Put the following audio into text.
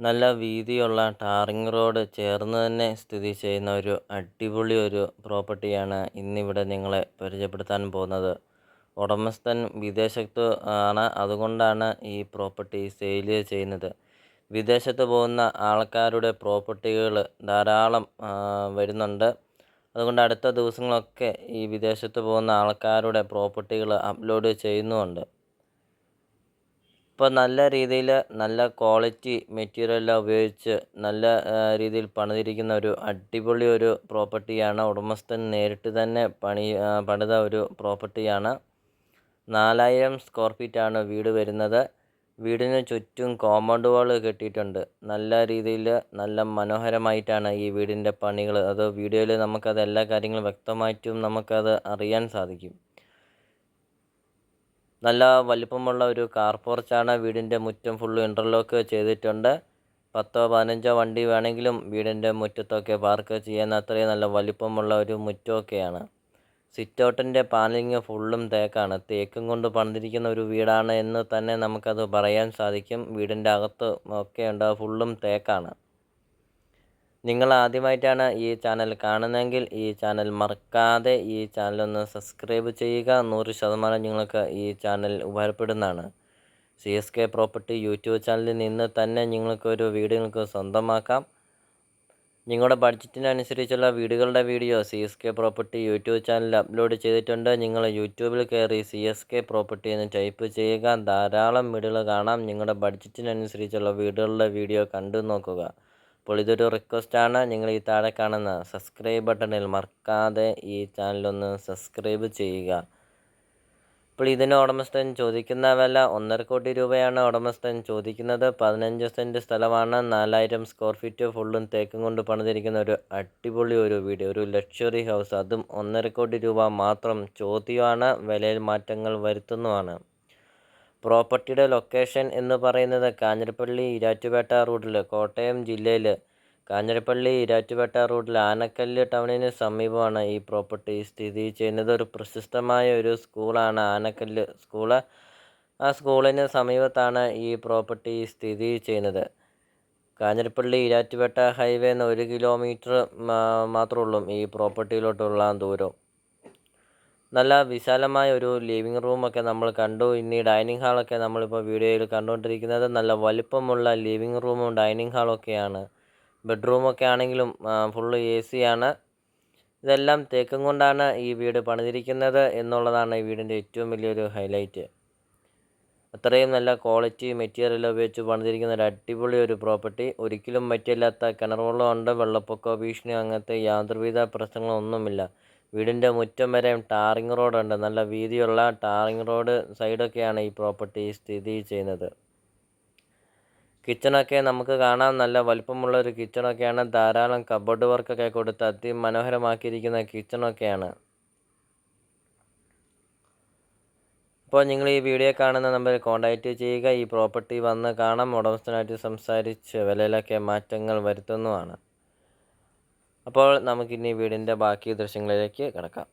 നല്ല വീതിയുള്ള tarring road ചേർന്ന് തന്നെ സ്ഥിതി ചെയ്യുന്ന ഒരു അടിപൊളി ഒരു പ്രോപ്പർട്ടിയാണ് ഇന്നിവിടെ നിങ്ങളെ പരിചയപ്പെടുത്താൻ പോകുന്നത്. ഉടമസ്ഥൻ വിദേശത്ത് ആണ്, അതുകൊണ്ടാണ് ഈ പ്രോപ്പർട്ടി സെയിൽ ചെയ്യുന്നത്. വിദേശത്ത് പോകുന്ന ആൾക്കാരുടെ പ്രോപ്പർട്ടികൾ ധാരാളം വരുന്നുണ്ട്. അതുകൊണ്ട് അടുത്ത ദിവസങ്ങളൊക്കെ ഈ വിദേശത്ത് പോകുന്ന ആൾക്കാരുടെ പ്രോപ്പർട്ടികൾ അപ്ലോഡ് ചെയ്യുന്നുമുണ്ട്. ഇപ്പോൾ നല്ല രീതിയിൽ നല്ല ക്വാളിറ്റി മെറ്റീരിയലെല്ലാം ഉപയോഗിച്ച് നല്ല രീതിയിൽ പണിതിരിക്കുന്ന ഒരു അടിപൊളി ഒരു പ്രോപ്പർട്ടിയാണ്. ഉടമസ്ഥൻ നേരിട്ട് തന്നെ പണിത ഒരു പ്രോപ്പർട്ടിയാണ്. 4000 സ്ക്വയർ ഫീറ്റാണ് വീട് വരുന്നത്. വീടിന് ചുറ്റും കോമ്പൗണ്ട് വാൾ കെട്ടിയിട്ടുണ്ട്. നല്ല രീതിയിൽ നല്ല മനോഹരമായിട്ടാണ് ഈ വീടിൻ്റെ പണികൾ. അത് വീഡിയോയിൽ നമുക്കത് എല്ലാ കാര്യങ്ങളും വ്യക്തമായിട്ടും നമുക്കത് അറിയാൻ സാധിക്കും. നല്ല വലിപ്പമുള്ള ഒരു കാർ പോർച്ചാണ്. വീടിൻ്റെ മുറ്റം ഫുള്ള് ഇൻ്റർലോക്ക് ചെയ്തിട്ടുണ്ട്. 10-15 വണ്ടി വേണമെങ്കിലും വീടിൻ്റെ മുറ്റത്തൊക്കെ പാർക്ക് ചെയ്യാൻ അത്രയും നല്ല വലിപ്പമുള്ള ഒരു മുറ്റമൊക്കെയാണ്. സിറ്റ് ഔട്ടിൻ്റെ പാനലിങ് ഫുള്ളും തേക്കാണ്. തേക്കും കൊണ്ട് പണിതിരിക്കുന്ന ഒരു വീടാണ് എന്ന് തന്നെ നമുക്കത് പറയാൻ സാധിക്കും. വീടിൻ്റെ അകത്ത് ഒക്കെ ഉണ്ട്, ഫുള്ളും തേക്കാണ്. നിങ്ങൾ ആദ്യമായിട്ടാണ് ഈ ചാനൽ കാണുന്നതെങ്കിൽ ഈ ചാനൽ മറക്കാതെ ഈ ചാനലൊന്ന് സബ്സ്ക്രൈബ് ചെയ്യുക. 100% നിങ്ങൾക്ക് ഈ ചാനൽ ഉപകാരപ്പെടുന്നതാണ്. CSK പ്രോപ്പർട്ടി യൂട്യൂബ് ചാനലിൽ നിന്ന് തന്നെ നിങ്ങൾക്കൊരു വീട് നിങ്ങൾക്ക് സ്വന്തമാക്കാം. നിങ്ങളുടെ ബഡ്ജറ്റിനനുസരിച്ചുള്ള വീടുകളുടെ വീഡിയോ CSK പ്രോപ്പർട്ടി യൂട്യൂബ് ചാനലിൽ അപ്ലോഡ് ചെയ്തിട്ടുണ്ട്. നിങ്ങൾ യൂട്യൂബിൽ കയറി CSK പ്രോപ്പർട്ടി എന്ന് ടൈപ്പ് ചെയ്യുക. ധാരാളം വീടുകൾ കാണാം. നിങ്ങളുടെ ബഡ്ജറ്റിനനുസരിച്ചുള്ള വീടുകളുടെ വീഡിയോ കണ്ടു നോക്കുക. അപ്പോൾ ഇതൊരു റിക്വസ്റ്റാണ്. നിങ്ങൾ ഈ താഴെ കാണുന്ന സബ്സ്ക്രൈബ് ബട്ടണിൽ മറക്കാതെ ഈ ചാനലൊന്ന് സബ്സ്ക്രൈബ് ചെയ്യുക. ഇപ്പോൾ ഇതിന് ഉടമസ്ഥൻ ചോദിക്കുന്ന വില 1.5 കോടി രൂപയാണ് ഉടമസ്ഥൻ ചോദിക്കുന്നത്. 15 സെൻറ്റ് സ്ഥലമാണ്. 4000 സ്ക്വയർ ഫീറ്റ് ഫുള്ളും തേക്കും കൊണ്ട് പണിതിരിക്കുന്ന ഒരു അടിപൊളി ഒരു വീട്, ഒരു ലക്ഷറി ഹൗസ്. അതും 1.5 കോടി രൂപ മാത്രം ചോദ്യമാണ്. വിലയിൽ മാറ്റങ്ങൾ വരുത്തുന്നതാണ്. പ്രോപ്പർട്ടിയുടെ ലൊക്കേഷൻ എന്ന് പറയുന്നത് കാഞ്ഞിരപ്പള്ളി ഈരാറ്റുപേട്ട റൂട്ടിൽ, കോട്ടയം ജില്ലയിൽ കാഞ്ഞിരപ്പള്ളി ഈരാറ്റുപേട്ട റൂട്ടിൽ ആനക്കല്ല് ടൗണിന് സമീപമാണ് ഈ പ്രോപ്പർട്ടി സ്ഥിതി ചെയ്യുന്നത്. ഒരു പ്രശസ്തമായ ഒരു സ്കൂളാണ് ആനക്കല്ല് സ്കൂള്. ആ സ്കൂളിന് സമീപത്താണ് ഈ പ്രോപ്പർട്ടി സ്ഥിതി ചെയ്യുന്നത്. കാഞ്ഞിരപ്പള്ളി ഈരാറ്റുപേട്ട ഹൈവേ 1 കിലോമീറ്റർ മാത്രമേ ഉള്ളൂ ഈ പ്രോപ്പർട്ടിയിലോട്ടുള്ള ദൂരം. നല്ല വിശാലമായ ഒരു ലിവിങ് റൂമൊക്കെ നമ്മൾ കണ്ടു. ഇനി ഡൈനിങ് ഹാളൊക്കെ നമ്മളിപ്പോൾ വീഡിയോയിൽ കണ്ടുകൊണ്ടിരിക്കുന്നത് നല്ല വലിപ്പമുള്ള ലിവിങ് റൂമും ഡൈനിങ് ഹാളൊക്കെയാണ്. ബെഡ്റൂമൊക്കെ ആണെങ്കിലും ഫുള്ള് AC ആണ്. ഇതെല്ലാം തേക്കും കൊണ്ടാണ് ഈ വീട് പണിതിരിക്കുന്നത് എന്നുള്ളതാണ് ഈ വീടിൻ്റെ ഏറ്റവും വലിയൊരു ഹൈലൈറ്റ്. അത്രയും നല്ല ക്വാളിറ്റി മെറ്റീരിയൽ ഉപയോഗിച്ച് പണിതിരിക്കുന്ന ഒരു അടിപൊളി ഒരു പ്രോപ്പർട്ടി. ഒരിക്കലും പറ്റില്ലാത്ത കിണർ വെള്ളമുണ്ട്. വെള്ളപ്പൊക്ക ഭീഷണി അങ്ങനത്തെ യാതൊരുവിധ പ്രശ്നങ്ങളൊന്നുമില്ല. വീടിൻ്റെ മുറ്റം വരെ ടാറിങ് റോഡുണ്ട്. നല്ല വീതിയുള്ള ടാറിങ് റോഡ് സൈഡൊക്കെയാണ് ഈ പ്രോപ്പർട്ടി സ്ഥിതി ചെയ്യുന്നത്. കിച്ചണൊക്കെ നമുക്ക് കാണാം. നല്ല വലിപ്പമുള്ളൊരു കിച്ചണൊക്കെയാണ്. ധാരാളം കബോർഡ് വർക്കൊക്കെ കൊടുത്ത് അതിമനോഹരമാക്കിയിരിക്കുന്ന കിച്ചണൊക്കെയാണ്. അപ്പോൾ നിങ്ങൾ ഈ വീഡിയോ കാണുന്ന നമ്പറിൽ കോൺടാക്റ്റ് ചെയ്യുക. ഈ പ്രോപ്പർട്ടി വന്ന് കാണാം. ഉടമസ്ഥനായിട്ട് സംസാരിച്ച് വിലയിലൊക്കെ മാറ്റങ്ങൾ വരുത്തുന്നതാണ്. അപ്പോൾ നമുക്കിനി വീടിൻ്റെ ബാക്കി ദൃശ്യങ്ങളിലേക്ക് കിടക്കാം.